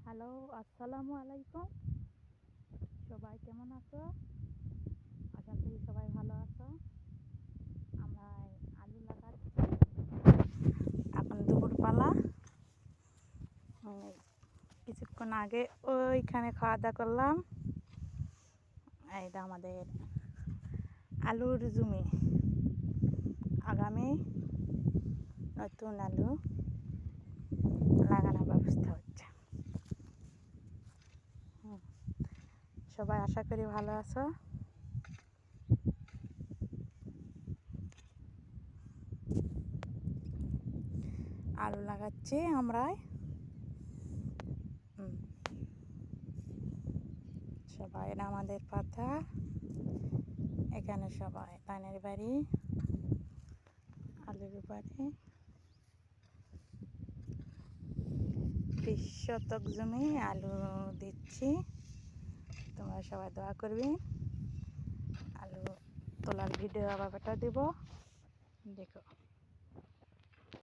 Hello, আসসালামু আলাইকুম। সবাই কেমন আছো? আশা করি সবাই ভালো আছো। আমরা আলু লাগাচ্ছি, এখন দুপুরবেলা। কিছুক্ষণ আগে ওইখানে খাওয়া দাওয়া করলাম। এইটা আমাদের আলুর জমি। আগামী নতুন আলু লাগানোর ব্যবস্থা হচ্ছে। সবাই আশা করি ভালো আছো। আলু লাগাচ্ছি আমরা। সবাই, এটা আমাদের পাতা। এখানে সবাই ধানের বাড়ি, আলুর বাড়ি। 20 শতক জমি আলু দিচ্ছি। তোমরা সবাই দোয়া করবে। আলু তোলার ভিডিও আবার বেটা দেব, দেখো।